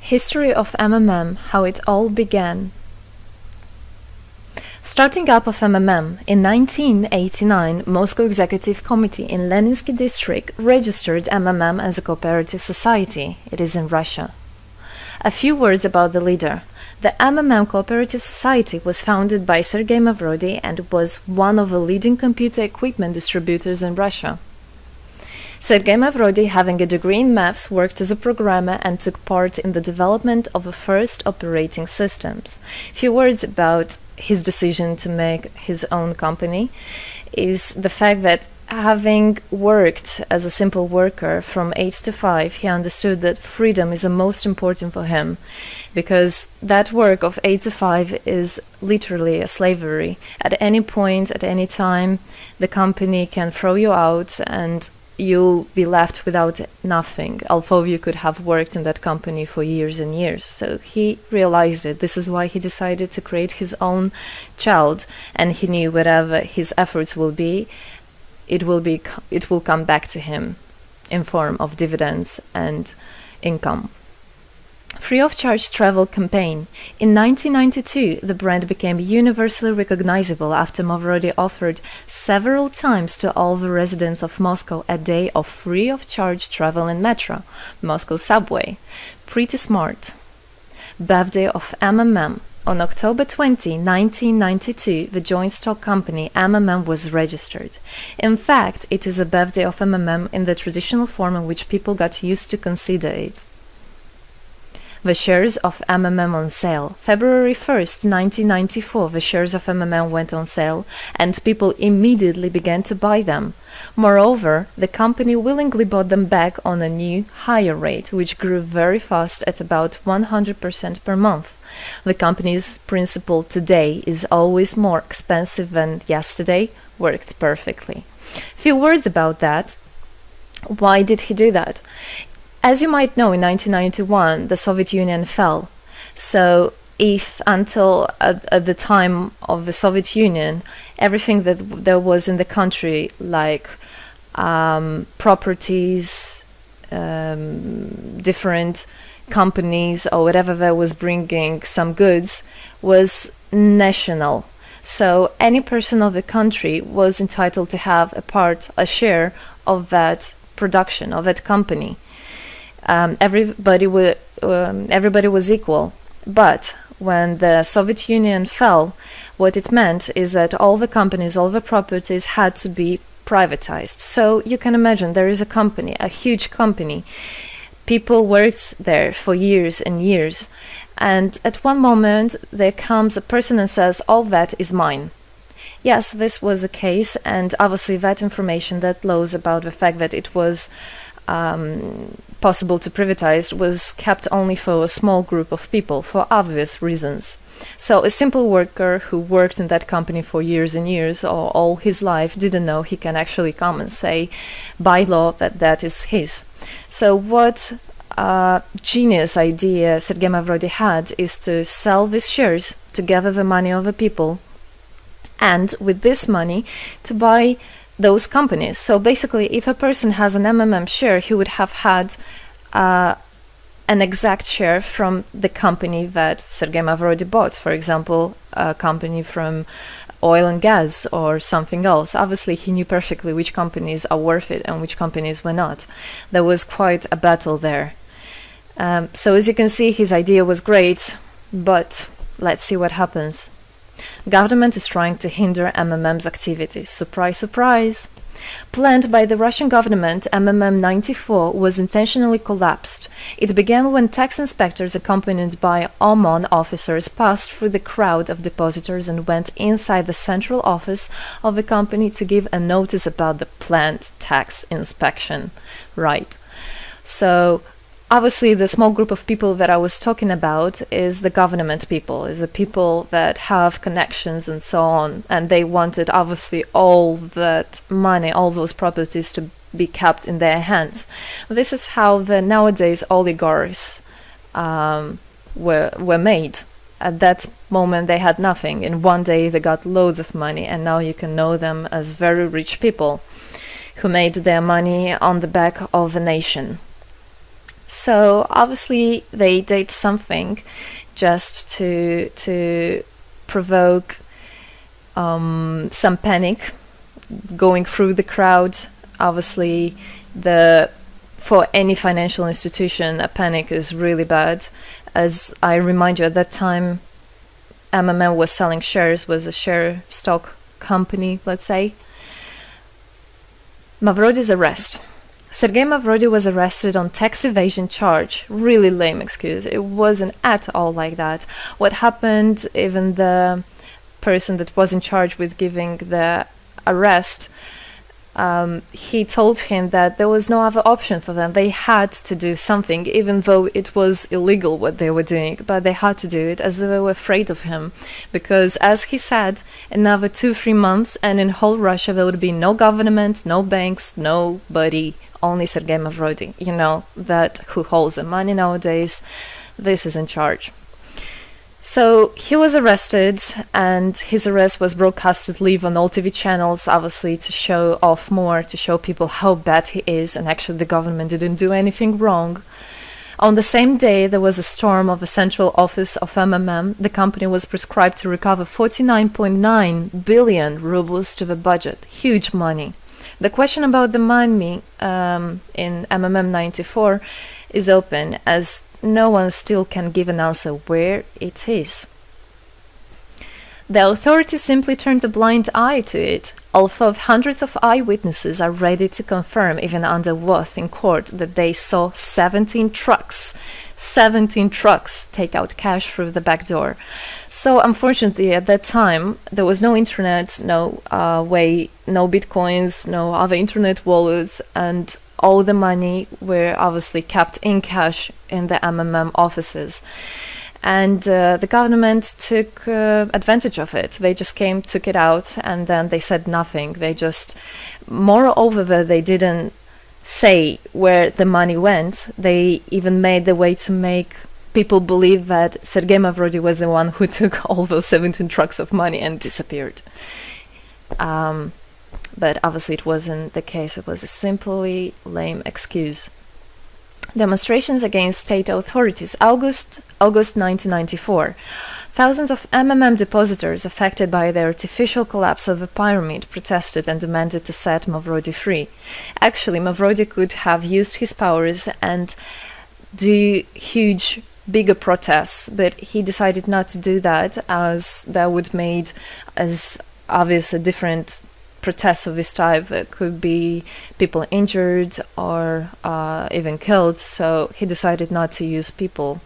History of MMM, how it all began. Starting up of MMM, in 1989, Moscow Executive Committee in Leninsky District registered MMM as a cooperative society. It is in Russia. A few words about the leader. The MMM Cooperative Society was founded by Sergei Mavrodi and was one of the leading computer equipment distributors in Russia. Sergei Mavrodi, having a degree in maths, worked as a programmer and took part in the development of the first operating systems. Few words about his decision to make his own company is the fact that having worked as a simple worker from 8 to 5, he understood that freedom is the most important for him, because that work of 8 to 5 is literally a slavery. At any point, at any time, the company can throw you out and you'll be left without nothing, although you could have worked in that company for years and years. So he realized it. This is why he decided to create his own child, and he knew whatever his efforts will be, it will come back to him in form of dividends and income. Free of charge travel campaign. In 1992, the brand became universally recognizable after Mavrodi offered several times to all the residents of Moscow a day of free of charge travel in metro, Moscow subway. Pretty smart. Birthday of MMM. On October 20, 1992, the joint stock company MMM was registered. In fact, it is a birthday of MMM in the traditional form in which people got used to consider it. The shares of MMM on sale. February 1st, 1994, the shares of MMM went on sale, and people immediately began to buy them. Moreover, the company willingly bought them back on a new, higher rate, which grew very fast at about 100% per month. The company's principle today is always more expensive than yesterday worked perfectly. Few words about that. Why did he do that? As you might know, in 1991, the Soviet Union fell. So if until at the time of the Soviet Union, everything that there was in the country, like properties, different companies or whatever that was bringing some goods, was national. So any person of the country was entitled to have a share of that production, of that company. Everybody was equal. But when the Soviet Union fell, what it meant is that all the companies, all the properties had to be privatized. So you can imagine there is a company, a huge company. People worked there for years and years. And at one moment, there comes a person and says, all that is mine. Yes, this was the case. And obviously that information, that laws about the fact that it was possible to privatize was kept only for a small group of people for obvious reasons. So a simple worker who worked in that company for years and years or all his life didn't know he can actually come and say by law that that is his. So what genius idea Sergei Mavrodi had is to sell these shares to gather the money of the people, and with this money to buy those companies. So basically, if a person has an MMM share, he would have had an exact share from the company that Sergei Mavrodi bought. For example, a company from oil and gas or something else. Obviously, he knew perfectly which companies are worth it and which companies were not. There was quite a battle there. So as you can see, his idea was great, but let's see what happens. Government is trying to hinder MMM's activities. Surprise, surprise! Planned by the Russian government, MMM 94 was intentionally collapsed. It began when tax inspectors accompanied by OMON officers passed through the crowd of depositors and went inside the central office of the company to give a notice about the planned tax inspection. Right. So obviously, the small group of people that I was talking about is the government people, is the people that have connections and so on. And they wanted, obviously, all that money, all those properties to be kept in their hands. This is how the nowadays oligarchs were made. At that moment, they had nothing. In one day, they got loads of money. And now you can know them as very rich people who made their money on the back of a nation. So obviously they did something just to provoke some panic going through the crowd. Obviously, for any financial institution, a panic is really bad. As I remind you, at that time, MMM was selling shares, was a share stock company, let's say. Mavrody's arrest. Sergei Mavrody was arrested on tax evasion charge. Really lame excuse. It wasn't at all like that. What happened, even the person that was in charge with giving the arrest, he told him that there was no other option for them. They had to do something, even though it was illegal what they were doing, but they had to do it as they were afraid of him. Because, as he said, another 2-3 months and in whole Russia there would be no government, no banks, nobody, only Sergei Mavrody, that who holds the money nowadays. This is in charge. So he was arrested, and his arrest was broadcasted live on all TV channels, obviously to show off more, to show people how bad he is, and actually the government didn't do anything wrong. On the same day, there was a storm of the central office of MMM. The company was prescribed to recover 49.9 billion rubles to the budget. Huge money. The question about the money in MMM 94 is open, as no one still can give an answer where it is. The authorities simply turned a blind eye to it, although hundreds of eyewitnesses are ready to confirm, even under oath in court, that they saw 17 trucks take out cash through the back door. So unfortunately, at that time, there was no internet, no way, no bitcoins, no other internet wallets, and all the money were obviously kept in cash in the MMM offices. And the government took advantage of it. They just came, took it out, and then they said nothing. They just, moreover, they didn't say where the money went. They even made the way to make people believe that Sergei Mavrody was the one who took all those 17 trucks of money and disappeared. But obviously it wasn't the case. It was a simply lame excuse. Demonstrations against state authorities. August 1994. Thousands of MMM depositors affected by the artificial collapse of the pyramid protested and demanded to set Mavrody free. Actually, Mavrody could have used his powers and do huge, bigger protests, but he decided not to do that, as that would made as obvious a different protests of this type. Could be people injured or even killed, so he decided not to use people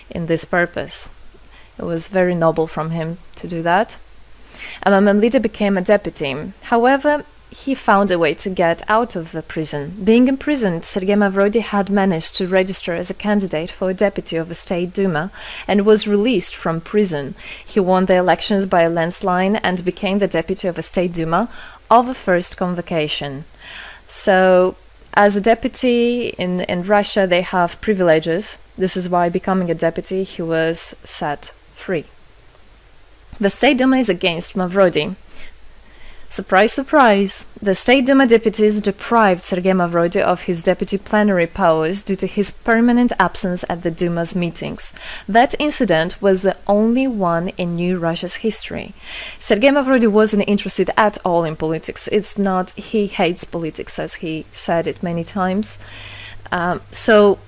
in this purpose. It was very noble from him to do that. MMM leader became a deputy. However, he found a way to get out of the prison. Being imprisoned, Sergei Mavrody had managed to register as a candidate for a deputy of the State Duma and was released from prison. He won the elections by a landslide and became the deputy of the State Duma of the first convocation. So, as a deputy in Russia, they have privileges. This is why, becoming a deputy, he was set free. The State Duma is against Mavrody. Surprise, surprise! The State Duma deputies deprived Sergei Mavrody of his deputy plenary powers due to his permanent absence at the Duma's meetings. That incident was the only one in New Russia's history. Sergei Mavrody wasn't interested at all in politics. It's not he hates politics, as he said it many times. So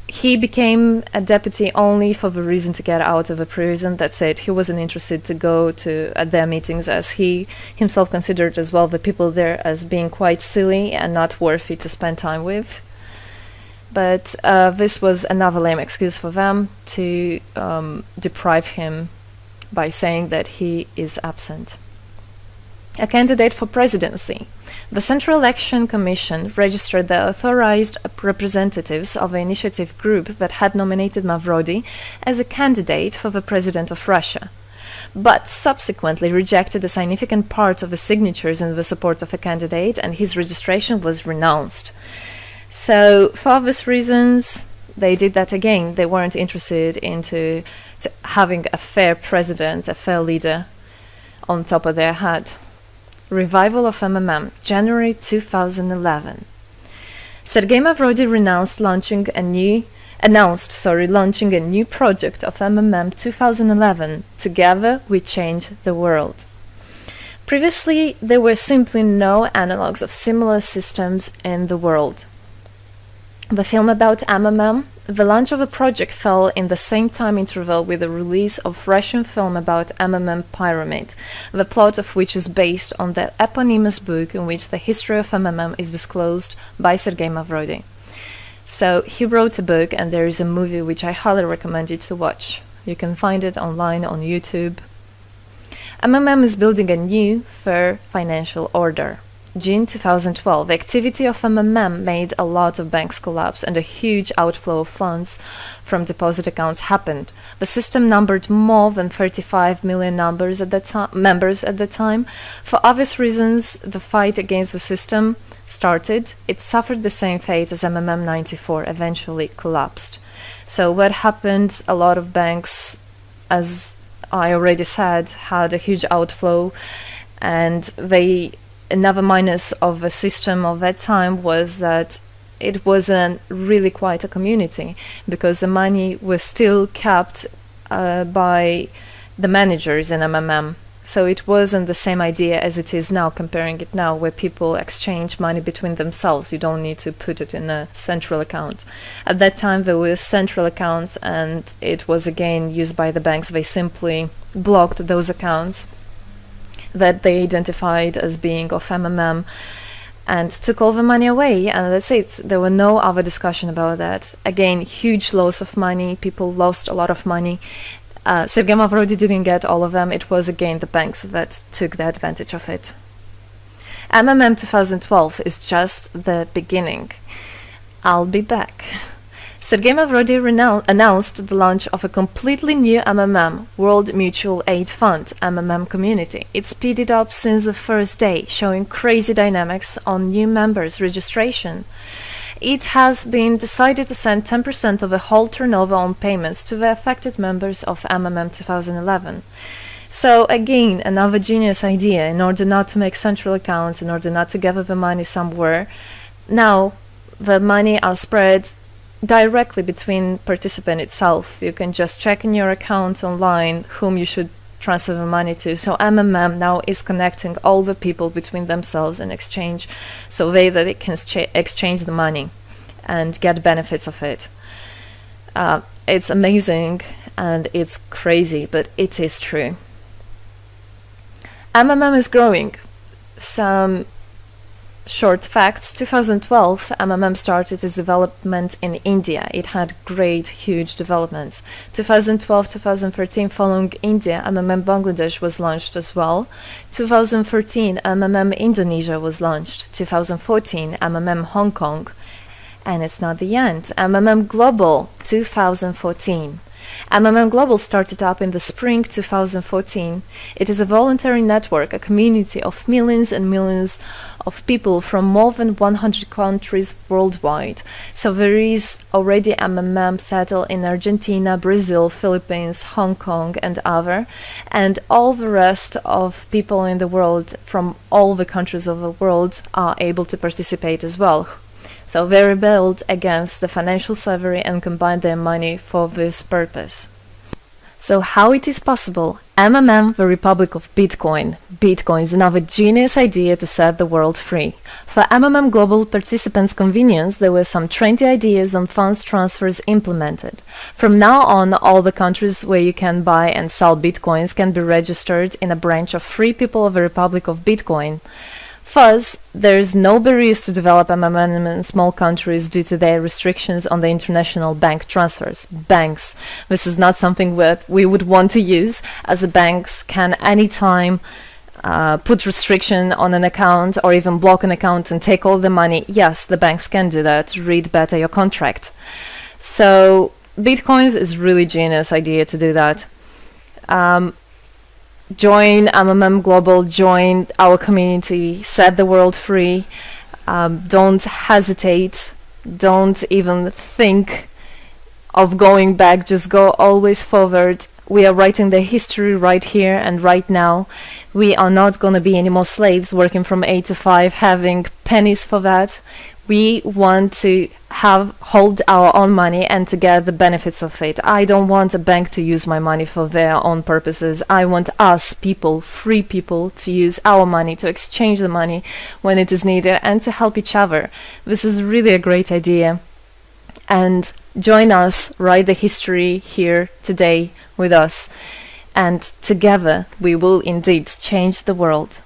he became a deputy only for the reason to get out of a prison. That's it. He wasn't interested to go to at their meetings, as he himself considered as well the people there as being quite silly and not worthy to spend time with. But this was another lame excuse for them to deprive him by saying that he is absent. A candidate for presidency. The Central Election Commission registered the authorized representatives of the initiative group that had nominated Mavrody as a candidate for the president of Russia, but subsequently rejected a significant part of the signatures in the support of a candidate, and his registration was renounced. So, for obvious reasons, they did that again. They weren't interested into having a fair president, a fair leader on top of their head. Revival of MMM, January 2011. Sergei Mavrody renounced launching launching a new project of MMM 2011, Together We Change the World. Previously, there were simply no analogues of similar systems in the world. The film about MMM, the launch of a project fell in the same time interval with the release of Russian film about MMM Pyramid, the plot of which is based on the eponymous book in which the history of MMM is disclosed by Sergei Mavrodi. So he wrote a book, and there is a movie which I highly recommend you to watch. You can find it online on YouTube. MMM is building a new, fair financial order. June 2012, the activity of MMM made a lot of banks collapse and a huge outflow of funds from deposit accounts happened. The system numbered more than 35 million members at the time. For obvious reasons, the fight against the system started. It suffered the same fate as MMM 94, eventually collapsed. So what happened? A lot of banks, as I already said, had a huge outflow, and another minus of the system of that time was that it wasn't really quite a community, because the money was still kept by the managers in MMM. So it wasn't the same idea as it is now, comparing it now, where people exchange money between themselves. You don't need to put it in a central account. At that time, there were central accounts, and it was again used by the banks. They simply blocked those accounts that they identified as being of MMM and took all the money away, and that's it. There were no other discussion about that. Again, huge loss of money. People lost a lot of money. Sergei Mavrodi didn't get all of them. It was again the banks that took the advantage of it. MMM 2012 is just the beginning. I'll be back. Sergei Mavrodi announced the launch of a completely new MMM, World Mutual Aid Fund, MMM community. It speeded up since the first day, showing crazy dynamics on new members' registration. It has been decided to send 10% of the whole turnover on payments to the affected members of MMM 2011. So again, another genius idea. In order not to make central accounts, in order not to gather the money somewhere, now the money are spread directly between participant itself. You can just check in your account online whom you should transfer the money to. So MMM now is connecting all the people between themselves in exchange, so that they can exchange the money and get benefits of it. It's amazing and it's crazy, but it is true. MMM is growing. Some short facts. 2012, MMM started its development in India. It had great, huge developments. 2012-2013, following India, MMM Bangladesh was launched as well. 2013, MMM Indonesia was launched. 2014, MMM Hong Kong. And it's not the end. MMM Global, 2014. MMM Global started up in the spring 2014. It is a voluntary network, a community of millions and millions of people from more than 100 countries worldwide. So there is already MMM settled in Argentina, Brazil, Philippines, Hong Kong and other, and all the rest of people in the world from all the countries of the world are able to participate as well. So they rebelled against the financial slavery and combined their money for this purpose. So how it is possible? MMM, the Republic of Bitcoin. Bitcoin is another genius idea to set the world free. For MMM Global participants' convenience, there were some 20 ideas on funds transfers implemented. From now on, all the countries where you can buy and sell Bitcoins can be registered in a branch of Free People of the Republic of Bitcoin. Thus, there is no barriers to develop MMM in small countries due to their restrictions on the international bank transfers. Banks. This is not something that we would want to use, as the banks can anytime put restriction on an account or even block an account and take all the money. Yes, the banks can do that. Read better your contract. So, Bitcoins is really genius idea to do that. Join MMM Global, join our community, set the world free. Don't hesitate, don't even think of going back, just go always forward. We are writing the history right here and right now. We are not going to be any more slaves working from 8 to 5, having pennies for that. We want to hold our own money and to get the benefits of it. I don't want a bank to use my money for their own purposes. I want us people, free people, to use our money, to exchange the money when it is needed, and to help each other. This is really a great idea. And join us, write the history here today with us, and together we will indeed change the world.